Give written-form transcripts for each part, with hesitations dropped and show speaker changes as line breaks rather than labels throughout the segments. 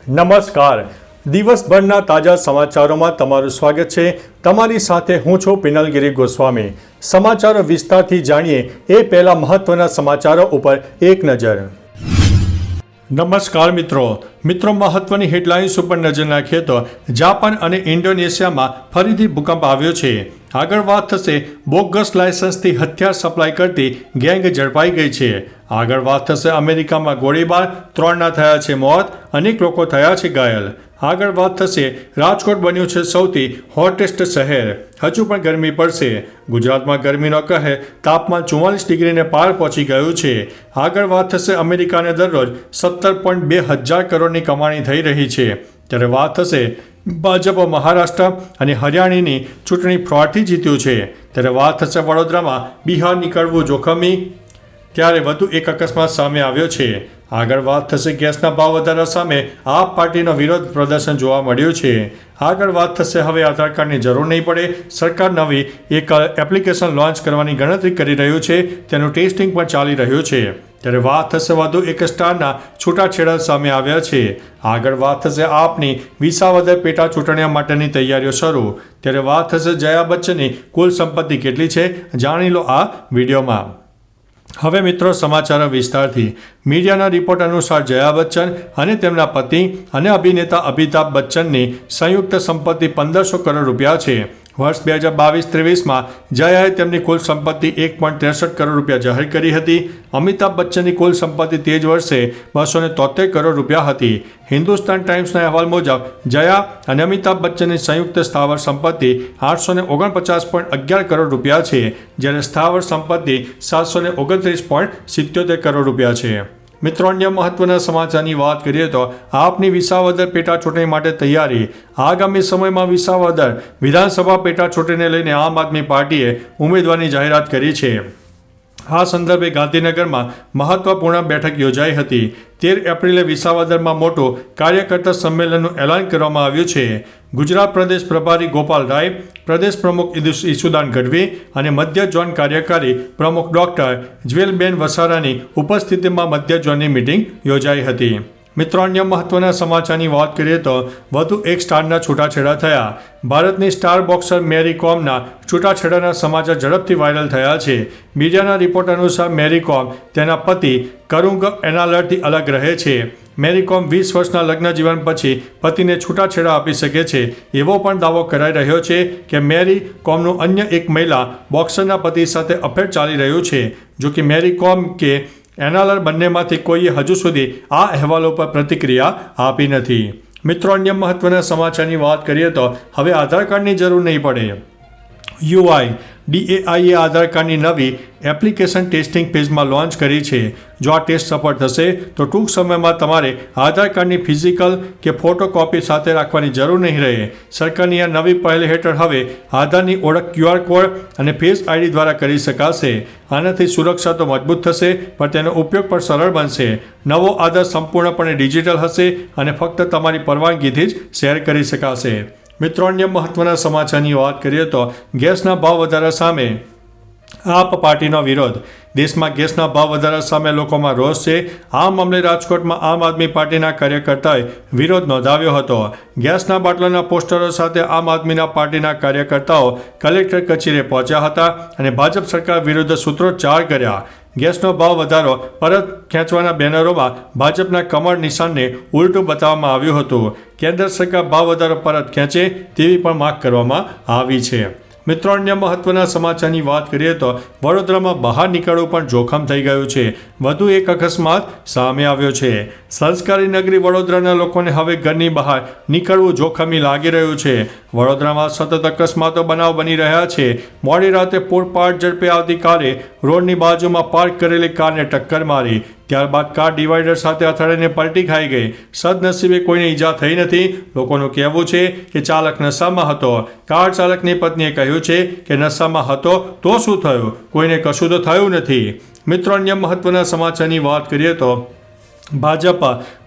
નમસ્કાર. દિવસભરના તાજા સમાચારોમાં તમારું સ્વાગત છે. તમારી સાથે હું છું પિનલગીરી ગોસ્વામી. સમાચારો વિસ્તારથી જાણીએ એ પહેલા મહત્વના સમાચારો ઉપર એક નજર. નમસ્કાર મિત્રો. મહત્વની હેડલાઇન્સ ઉપર નજર નાખીએ તો જાપાન અને ઇન્ડોનેશિયામાં ફરીથી ભૂકંપ આવ્યો છે. આગળ વાત થશે બોગસ લાયસન્સથી હથિયાર સપ્લાય કરતી ગેંગ ઝડપાઈ ગઈ છે. આગળ વાત થશે અમેરિકામાં ગોળીબાર, 3ના થયા છે મોત, અનેક લોકો થયા છે ઘાયલ. આગળ વાત થશે રાજકોટ બન્યું છે સૌથી હોટેસ્ટ શહેર, હજુ પણ ગરમી પડશે. ગુજરાતમાં ગરમીનો કહેર, તાપમાન 44 ડિગ્રીને પાર પહોંચી ગયું છે. આગળ વાત થશે અમેરિકાને દરરોજ 17.2 હજાર કરોડની કમાણી થઈ રહી છે. ત્યારે વાત થશે ભાજપ મહારાષ્ટ્ર અને હરિયાણાની ચૂંટણી ફ્રોડથી જીત્યું છે. ત્યારે વાત થશે વડોદરામાં બિહાર નીકળવું જોખમી, ત્યારે વધુ એક અકસ્માત સામે આવ્યો છે. આગળ વાત થશે ગેસના ભાવ વધારા સામે આપ પાર્ટીનો વિરોધ પ્રદર્શન જોવા મળ્યું છે. આગળ વાત થશે હવે આધાર કાર્ડની જરૂર નહીં પડે, સરકાર નવી એક એપ્લિકેશન લોન્ચ કરવાની ગણતરી કરી રહ્યું છે, તેનું ટેસ્ટિંગ પણ ચાલી રહ્યું છે. ત્યારે વાત થશે વધુ એક સ્ટારના છૂટાછેડા સામે આવ્યા છે. આગળ વાત થશે આપની વિસાવદર પેટા ચૂંટણીઓ માટેની તૈયારીઓ શરૂ. ત્યારે વાત થશે જયા બચ્ચનની કુલ સંપત્તિ કેટલી છે, જાણી લો આ વિડીયોમાં. હવે મિત્રો સમાચારો વિસ્તારથી. મીડિયાના રિપોર્ટ અનુસાર જયા બચ્ચન અને તેમના પતિ અને અભિનેતા અમિતાભ બચ્ચનની સંયુક્ત સંપત્તિ 1500 કરોડ રૂપિયા છે. વર્ષ 2022-23માં જયાએ તેમની કુલ સંપત્તિ 1.63 કરોડ રૂપિયા જાહેર કરી હતી. અમિતાભ બચ્ચનની કુલ સંપત્તિ તે જ વર્ષે 273 કરોડ રૂપિયા હતી. હિન્દુસ્તાન ટાઈમ્સના અહેવાલ મુજબ જયા અને અમિતાભ બચ્ચનની સંયુક્ત સ્થાવર સંપત્તિ 849.11 કરોડ રૂપિયા છે, જ્યારે સ્થાવર સંપત્તિ 729.77 કરોડ રૂપિયા છે. મિત્રો, અન્ય મહત્વના સમાચારની વાત કરીએ તો આપની વિસાવદર પેટા ચૂંટણી માટે તૈયારી. આગામી સમયમાં વિસાવદર વિધાનસભા પેટા ચૂંટણીને લઈને આમ આદમી પાર્ટીએ ઉમેદવારની જાહેરાત કરી છે. આ સંદર્ભે ગાંધીનગરમાં મહત્વપૂર્ણ બેઠક યોજાઈ હતી. 13 એપ્રિલે વિસાવદરમાં મોટું કાર્યકર્તા સંમેલનનું એલાન કરવામાં આવ્યું છે. ગુજરાત પ્રદેશ પ્રભારી ગોપાલ રાય, પ્રદેશ પ્રમુખ ઈસુદાન ગઢવી અને મધ્ય ઝોન કાર્યકારી પ્રમુખ ડોક્ટર જ્વેલબેન વસારાની ઉપસ્થિતિમાં મધ્ય ઝોનની મીટિંગ યોજાઈ હતી. મિત્રો, અન્ય મહત્વના સમાચારની વાત કરીએ તો વધુ એક સ્ટારના છૂટાછેડા થયા. ભારતની સ્ટાર બોક્સર મેરી કોમના છૂટાછેડાના સમાચાર ઝડપથી વાયરલ થયા છે. મીડિયાના રિપોર્ટ અનુસાર મેરી કોમ તેના પતિ કરુંગ એનાલરથી અલગ રહે છે. મેરી કોમ 20 વર્ષના લગ્ન જીવન પછી પતિને છૂટાછેડા આપી શકે છે, એવો પણ દાવો કરાઈ રહ્યો છે કે મેરી કોમનું અન્ય એક મહિલા બોક્સરના પતિ સાથે અફેર ચાલી રહ્યું છે. જો કે મેરી કોમ કે એનાલર બંનેમાંથી કોઈએ હજુ સુધી આ અહેવાલો પર પ્રતિક્રિયા આપી નથી. મિત્રો, અન્ય મહત્વના સમાચારની વાત કરીએ તો હવે આધાર કાર્ડની જરૂર નહીં પડે. UIDAIએ આધાર કાર્ડની નવી એપ્લિકેશન ટેસ્ટિંગ ફેઝમાં લોન્ચ કરી છે. જો આ ટેસ્ટ સફળ થશે તો ટૂંક સમયમાં તમારે આધાર કાર્ડની ફિઝિકલ કે ફોટોકોપી સાથે રાખવાની જરૂર નહીં રહે. સરકારની આ નવી પહેલ હેઠળ હવે આધારની ઓળખ QR કોડ અને ફેસ ID દ્વારા કરી શકાશે. આનાથી સુરક્ષા તો મજબૂત થશે, પણ તેનો ઉપયોગ પણ સરળ બનશે. નવો આધાર સંપૂર્ણપણે ડિજિટલ હશે અને ફક્ત તમારી પરવાનગીથી જ શેર કરી શકાશે. મિત્રો, અન્ય મહત્વના સમાચારની વાત કરીએ તો ગેસના ભાવ વધારા સામે આપ પાર્ટીનો વિરોધ. દેશમાં ગેસના ભાવ વધારા સામે લોકોમાં રોષ છે. આ મામલે રાજકોટમાં આમ આદમી પાર્ટીના કાર્યકર્તાએ વિરોધ નોંધાવ્યો હતો. ગેસના બાટલાના પોસ્ટરો સાથે આમ આદમીના પાર્ટીના કાર્યકર્તાઓ કલેક્ટર કચેરીએ પહોંચ્યા હતા અને ભાજપ સરકાર વિરુદ્ધ સૂત્રોચ્ચાર કર્યા. ગેસનો ભાવ વધારો પરત ખેંચવાના બેનરોમાં ભાજપના કમર નિશાનને ઉલટું બતાવવામાં આવ્યું હતું. કેન્દ્ર સરકાર ભાવ વધારો પરત ખેંચે તેવી પણ માંગ કરવામાં આવી છે. મિત્રો, અન્ય મહત્વના સમાચારની વાત કરીએ તો વડોદરામાં બહાર નીકળવું પણ જોખમ થઈ ગયું છે. વધુ એક અકસ્માત સામે આવ્યો છે. સંસ્કારી નગરી વડોદરાના લોકોને હવે ઘરની બહાર નીકળવું જોખમી લાગી રહ્યું છે. વડોદરામાં સતત અકસ્માતો બની રહ્યા છે. મોડી રાતે પૂરપાટ ઝડપે આવતી કારે રોડની બાજુમાં પાર્ક કરેલી કારને ટક્કર મારી. ત્યારબાદ કાર ડિવાઈડર સાથે અથડાઈને પલટી ખાઈ ગઈ. સદનસીબે કોઈને ઈજા થઈ નથી. લોકોનું કહેવું છે કે ચાલક નશામાં હતો. કાર ચાલકની પત્નીએ કહ્યું છે કે નશામાં હતો તો શું થયું, કોઈને કશું તો થયું નથી. મિત્રો, અન્ય મહત્વના સમાચારની વાત કરીએ તો ભાજપ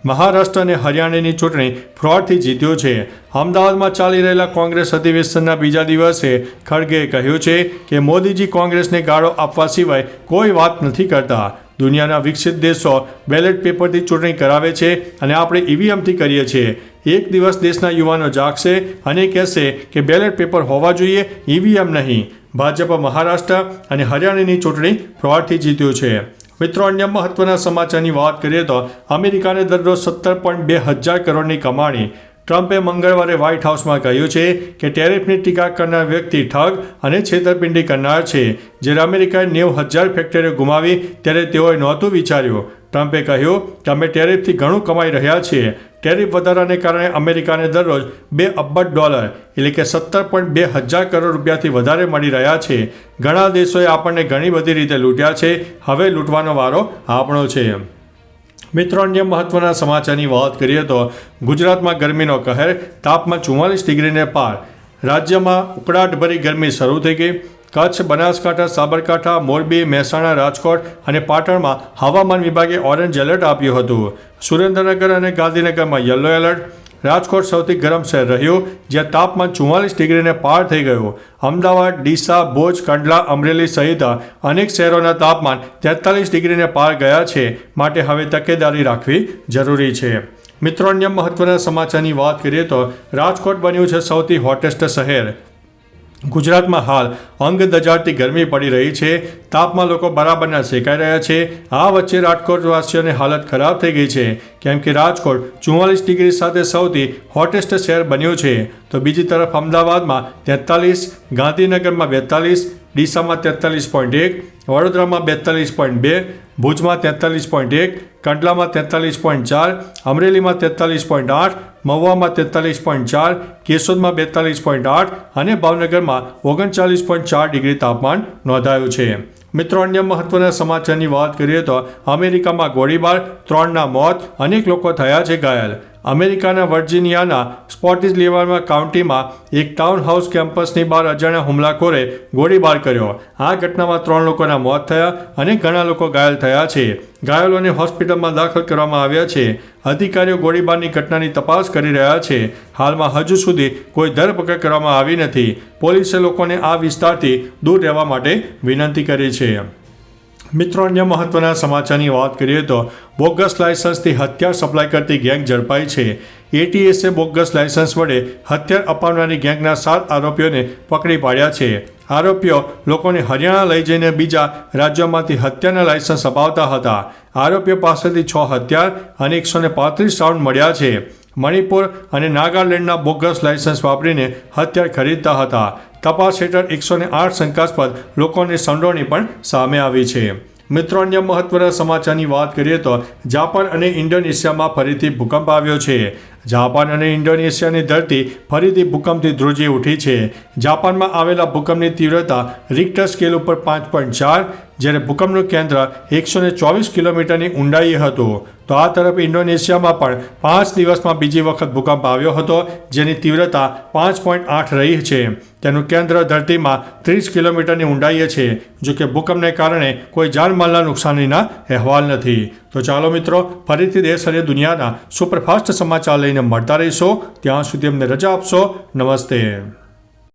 મહારાષ્ટ્ર અને હરિયાણાની ચૂંટણી ફ્રોડથી જીત્યો છે. અમદાવાદમાં ચાલી રહેલા કોંગ્રેસ અધિવેશનના બીજા દિવસે ખડગેએ કહ્યું છે કે મોદીજી કોંગ્રેસને ગાળો આપવા સિવાય કોઈ વાત નથી કરતા. દુનિયાના વિકસિત દેશો બેલેટ પેપરથી ચૂંટણી કરાવે છે અને આપણે ઈવીએમથી કરીએ છીએ. એક દિવસ દેશના યુવાનો જાગશે અને કહેશે કે બેલેટ પેપર હોવા જોઈએ, ઈવીએમ નહીં. ભાજપ મહારાષ્ટ્ર અને હરિયાણાની ચૂંટણી ફ્રોડથી જીત્યું છે. મિત્રો, અન્ય મહત્વના સમાચારની વાત કરીએ તો અમેરિકાને દરરોજ 17.2 હજાર કરોડની કમાણી. ટ્રમ્પે મંગળવારે વ્હાઇટ હાઉસમાં કહ્યું છે કે ટેરિફની ટીકા કરનાર વ્યક્તિ ઠગ અને છેતરપિંડી કરનાર છે. જ્યારે અમેરિકાએ 90,000 ફેક્ટરીઓ ગુમાવી ત્યારે તેઓએ નહોતું વિચાર્યું. ટ્રમ્પે કહ્યું કે અમે ટેરિફથી ઘણું કમાઈ રહ્યા છીએ. ટેરિફ વધારાને કારણે અમેરિકાને દરરોજ $2 અબજ એટલે કે 17.2 હજાર કરોડ રૂપિયાથી વધારે મળી રહ્યા છે. ઘણા દેશોએ આપણને ઘણી બધી રીતે લૂંટ્યા છે. હવે લૂંટવાનો વારો આપણો છે. મિત્રો, અન્ય મહત્વના સમાચારની વાત કરીએ તો ગુજરાતમાં ગરમીનો કહેર, તાપમાન 44 ડિગ્રીને પાર. રાજ્યમાં ઉકળાટભરી ગરમી શરૂ થઈ ગઈ. કચ્છ, બનાસકાંઠા, સાબરકાંઠા, મોરબી, મહેસાણા, રાજકોટ અને પાટણમાં હવામાન વિભાગે ઓરેન્જ એલર્ટ આપ્યું હતું. સુરેન્દ્રનગર અને ગાંધીનગરમાં યલો એલર્ટ. રાજકોટ સૌથી ગરમ શહેર રહ્યું, જ્યાં તાપમાન 44 ડિગ્રીને પાર થઈ ગયું. અમદાવાદ, ડીસા, ભુજ, કંડલા, અમરેલી સહિત અનેક શહેરોના તાપમાન 43 ડિગ્રીને પાર ગયા છે. માટે હવે તકેદારી રાખવી જરૂરી છે. મિત્રો, અન્ય મહત્વના સમાચારની વાત કરીએ તો રાજકોટ બન્યું છે સૌથી હોટેસ્ટ શહેર. ગુજરાતમાં હાલ અંગ દજાડતી ગરમી પડી રહી છે. તાપમાં લોકો બરાબરના શેકાઈ રહ્યા છે. આ વચ્ચે રાજકોટવાસીઓની હાલત ખરાબ થઈ ગઈ છે, કેમ કે રાજકોટ 44 ડિગ્રી સાથે સૌથી હોટેસ્ટ શહેર બન્યું છે. તો બીજી તરફ અમદાવાદમાં 43, ગાંધીનગરમાં 42, ડીસામાં 43.1, વડોદરામાં 42.2, ભુજમાં 43.1, કંડલામાં 43.4, અમરેલીમાં 43.8, મહુવામાં 43.4, કેશોદમાં 42.8 અને ભાવનગરમાં 39.4 ડિગ્રી તાપમાન નોંધાયું છે. મિત્રો, અન્ય મહત્વના સમાચારની વાત કરીએ તો અમેરિકામાં ગોળીબાર, 3ના મોત, અનેક લોકો થયા છે ઘાયલ. અમેરિકાના વર્જિનિયાના સ્પોટિસલેવરમાં કાઉન્ટીમાં એક ટાઉન હાઉસ કેમ્પસની બહાર અજાણ્યા હુમલાખોરે ગોળીબાર કર્યો. આ ઘટનામાં 3 લોકોના મોત થયા અને ઘણા લોકો ઘાયલ થયા છે. ઘાયલોને હોસ્પિટલમાં દાખલ કરવામાં આવ્યા છે. અધિકારીઓ ગોળીબારની ઘટનાની તપાસ કરી રહ્યા છે. હાલમાં હજુ સુધી કોઈ ધરપકડ કરવામાં આવી નથી. પોલીસે લોકોને આ વિસ્તારથી દૂર રહેવા માટે વિનંતી કરી છે. મિત્રો, અન્ય મહત્વના સમાચારની વાત કરીએ તો બોગસ લાયસન્સથી હથિયાર સપ્લાય કરતી ગેંગ ઝડપાઈ છે. એટીએસે બોગસ લાયસન્સ વડે હથિયાર અપાવનારી ગેંગના 7 આરોપીઓને પકડી પાડ્યા છે. આરોપીઓ લોકોને હરિયાણા લઈ જઈને બીજા રાજ્યોમાંથી હથિયારના લાયસન્સ અપાવતા હતા. આરોપીઓ પાસેથી 6 હથિયાર અને 135 રાઉન્ડ મળ્યા છે. મણિપુર અને નાગાલેન્ડના બોગસ લાયસન્સ વાપરીને હથિયાર ખરીદતા હતા. તપાસ હેઠળ 108 શંકાસ્પદ લોકોની સંડોવણી પણ સામે આવી છે. મિત્રો, અન્ય મહત્વના સમાચારની વાત કરીએ તો જાપાન અને ઇન્ડોનેશિયામાં ફરીથી ભૂકંપ આવ્યો છે. જાપાન અને ઇન્ડોનેશિયાની ધરતી ફરીથી ભૂકંપથી ધ્રુજી ઉઠી છે. જાપાનમાં આવેલા ભૂકંપની તીવ્રતા રિક્ટર સ્કેલ ઉપર 5.4, જ્યારે ભૂકંપનું કેન્દ્ર 124 કિલોમીટરની ઊંડાઈએ હતું. તો આ તરફ ઇન્ડોનેશિયામાં પણ 5 દિવસમાં બીજી વખત ભૂકંપ આવ્યો હતો, જેની તીવ્રતા 5.8 રહી છે. તેનું કેન્દ્ર ધરતીમાં 30 કિલોમીટરની ઊંડાઈએ છે. જો કે ભૂકંપને કારણે કોઈ જાનમાલના નુકસાનીના અહેવાલ નથી. તો ચાલો મિત્રો, ફરીથી દેશ અને દુનિયાના સુપરફાસ્ટ સમાચાર લઈને મળતા રહીશો. ત્યાં સુધી અમને રજા આપશો. નમસ્તે.